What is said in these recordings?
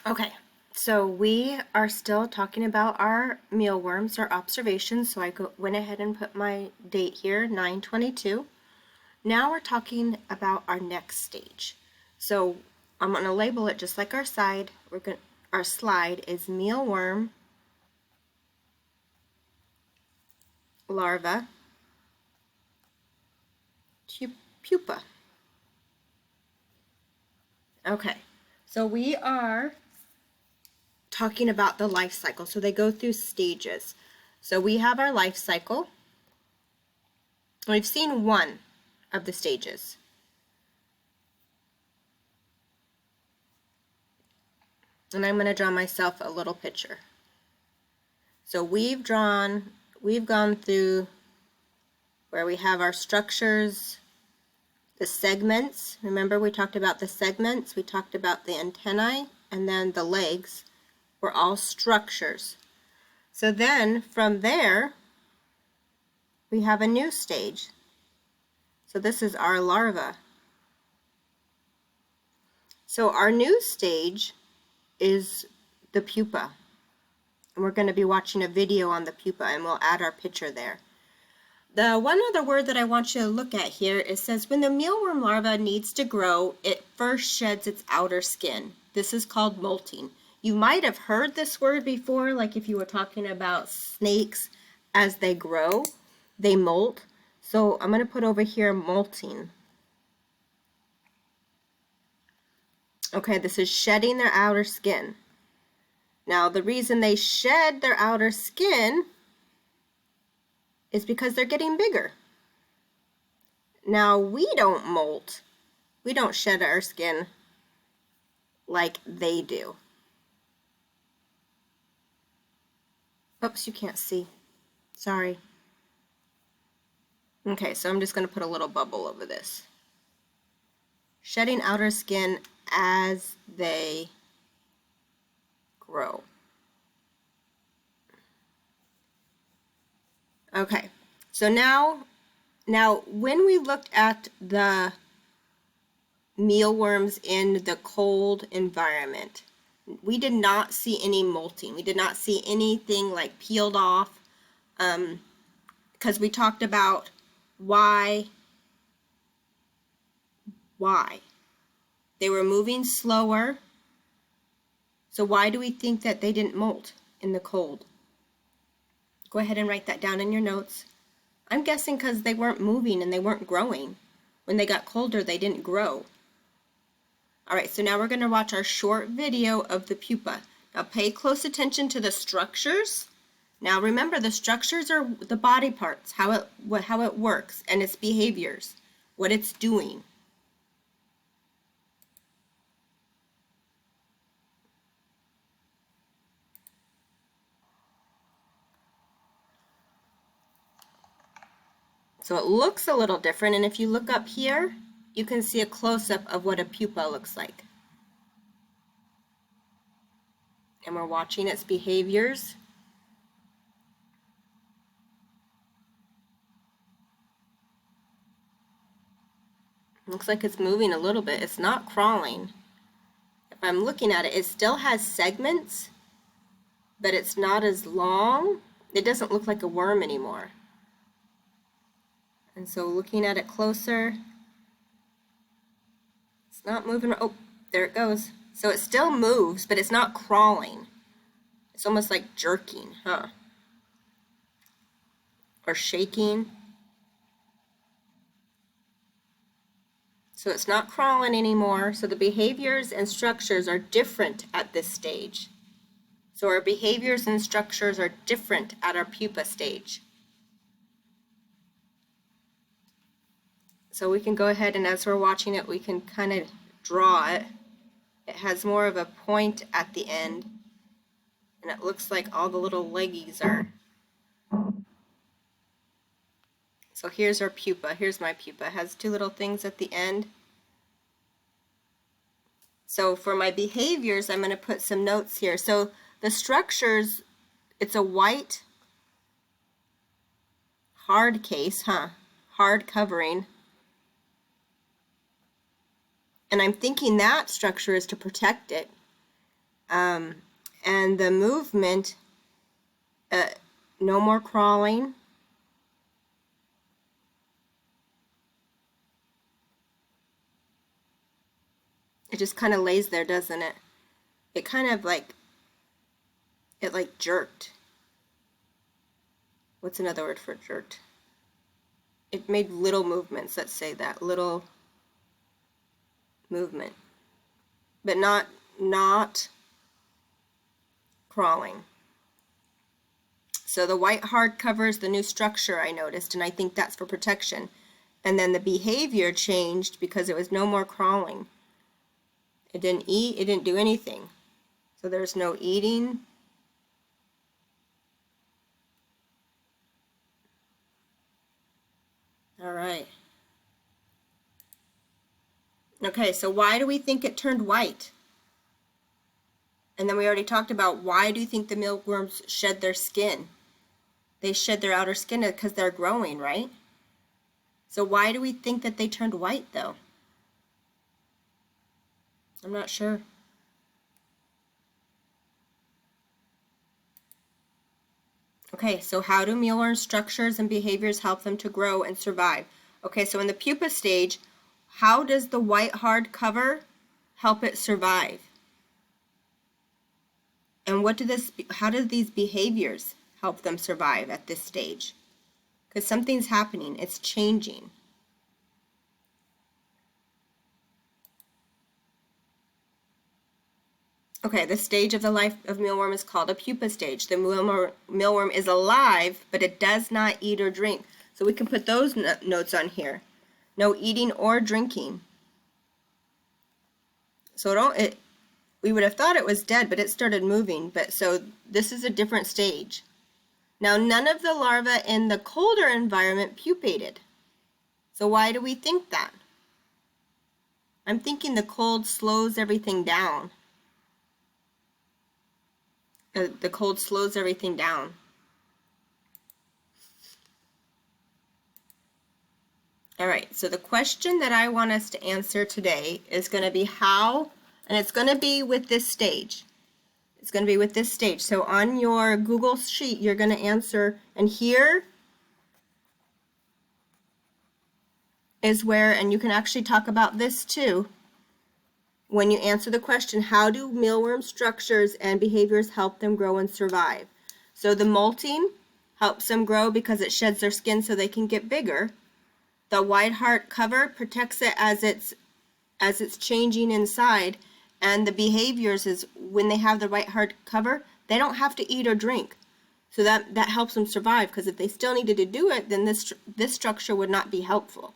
Okay, so we are still talking about our mealworms, our observations. So went ahead and put my date here, 9/22. Now we're talking about our next stage. So I'm going to label it just like our side. Our slide is mealworm larva pupa. Okay, so we are talking about the life cycle. So they go through stages. So we have our life cycle. We've seen one of the stages. And I'm going to draw myself a little picture. So we've gone through where we have our structures, the segments. Remember we talked about the segments, we talked about the antennae, and then the legs were all structures. So then from there, we have a new stage. So this is our larva. So our new stage is the pupa. And we're going to be watching a video on the pupa, and we'll add our picture there. The one other word that I want you to look at here, it says when the mealworm larva needs to grow, it first sheds its outer skin. This is called molting. You might have heard this word before, like if you were talking about snakes as they grow, they molt. So I'm going to put over here molting. Okay, this is shedding their outer skin. Now the reason they shed their outer skin is because they're getting bigger. Now we don't molt. We don't shed our skin like they do. Oops, you can't see. Sorry. Okay, so I'm just going to put a little bubble over this. Shedding outer skin as they grow. Okay, so now when we looked at the mealworms in the cold environment, we did not see any molting. We did not see anything like peeled off, because we talked about why they were moving slower. So why do we think that they didn't molt in the cold? Go ahead and write that down in your notes. I'm guessing because they weren't moving and they weren't growing. When they got colder, they didn't grow. All right, so now we're going to watch our short video of the pupa. Now pay close attention to the structures. Now remember, the structures are the body parts, how it works, and its behaviors, what it's doing. So it looks a little different, and if you look up here, you can see a close-up of what a pupa looks like. And we're watching its behaviors. Looks like it's moving a little bit. It's not crawling. If I'm looking at it, it still has segments, but it's not as long. It doesn't look like a worm anymore. And so looking at it closer, it's not moving. Oh, there it goes. So it still moves, but it's not crawling. It's almost like jerking, huh? Or shaking. So it's not crawling anymore. So the behaviors and structures are different at this stage. So our behaviors and structures are different at our pupa stage. So we can go ahead, and as we're watching it, we can kind of draw it. It has more of a point at the end, and it looks like all the little leggies are. So here's our pupa. Here's my pupa. It has two little things at the end. So for my behaviors, I'm going to put some notes here. So the structures, it's a white hard case, huh? Hard covering. And I'm thinking that structure is to protect it. And the movement, no more crawling. It just kind of lays there, doesn't it? It kind of like, it like jerked. What's another word for jerked? It made little movements, let's say that, little movement, but not crawling. So the white hard cover is the new structure I noticed, and I think that's for protection. And then the behavior changed because it was no more crawling. It didn't eat, it didn't do anything. So there's no eating. All right. Okay, so why do we think it turned white? And then we already talked about, why do you think the mealworms shed their skin? They shed their outer skin because they're growing, right? So why do we think that they turned white, though? I'm not sure. Okay, so how do mealworm structures and behaviors help them to grow and survive? Okay, so in the pupa stage, how does the white hard cover help it survive? And how do these behaviors help them survive at this stage? Because something's happening, it's changing. Okay, the stage of the life of mealworm is called a pupa stage. The mealworm is alive, but it does not eat or drink. So we can put those notes on here. No eating or drinking. So we would have thought it was dead, but it started moving. So this is a different stage. Now, none of the larvae in the colder environment pupated. So why do we think that? I'm thinking the cold slows everything down. The cold slows everything down. All right, so the question that I want us to answer today is going to be how, and it's going to be with this stage. It's going to be with this stage. So on your Google sheet, you're going to answer, and here is where, and you can actually talk about this too, when you answer the question, how do mealworm structures and behaviors help them grow and survive? So the molting helps them grow because it sheds their skin so they can get bigger. The white heart cover protects it as it's changing inside, and the behaviors is when they have the white heart cover, they don't have to eat or drink. So that helps them survive, because if they still needed to do it, then this structure would not be helpful.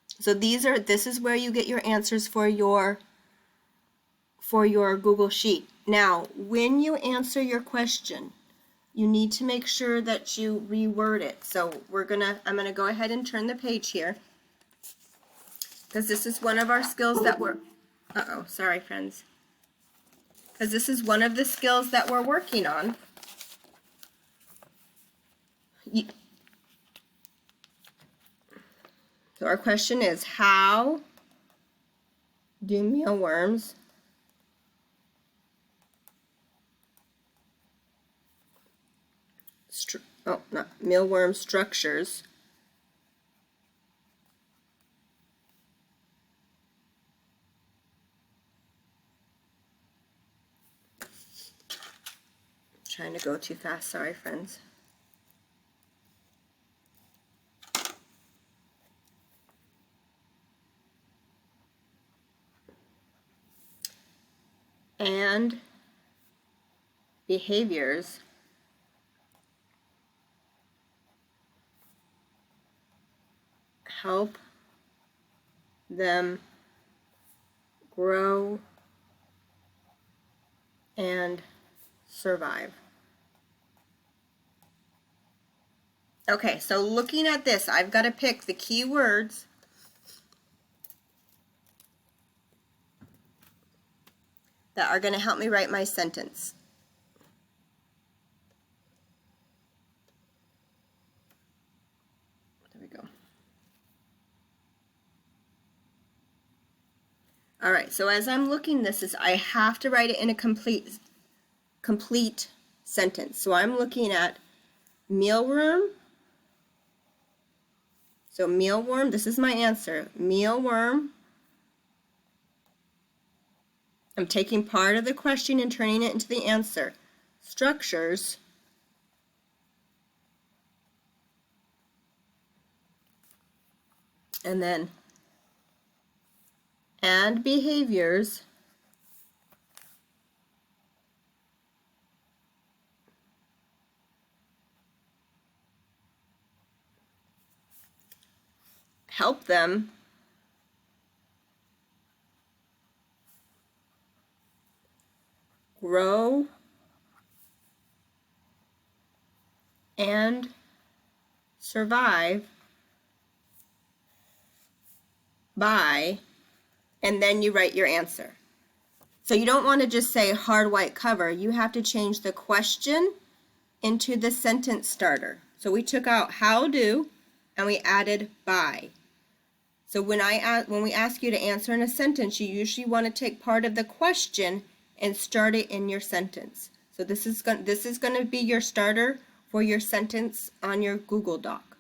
So this is where you get your answers for your Google Sheet. Now, when you answer your question, you need to make sure that you reword it. So I'm gonna go ahead and turn the page here, because this is one of our skills that sorry friends. Because this is one of the skills that we're working on. So our question is, how do mealworms mealworm structures trying to go too fast, sorry friends. And behaviors help them grow and survive. Okay, so looking at this, I've got to pick the key words that are going to help me write my sentence. There we go. All right, so as I'm looking this, I have to write it in a complete sentence. So I'm looking at mealworm. So mealworm, this is my answer. Mealworm. I'm taking part of the question and turning it into the answer. Structures and then and behaviors help them grow and survive by, and then you write your answer. So you don't want to just say hard white cover. You have to change the question into the sentence starter. So we took out how do and we added by. So when we ask you to answer in a sentence, you usually want to take part of the question and start it in your sentence. So this is going to be your starter for your sentence on your Google Doc.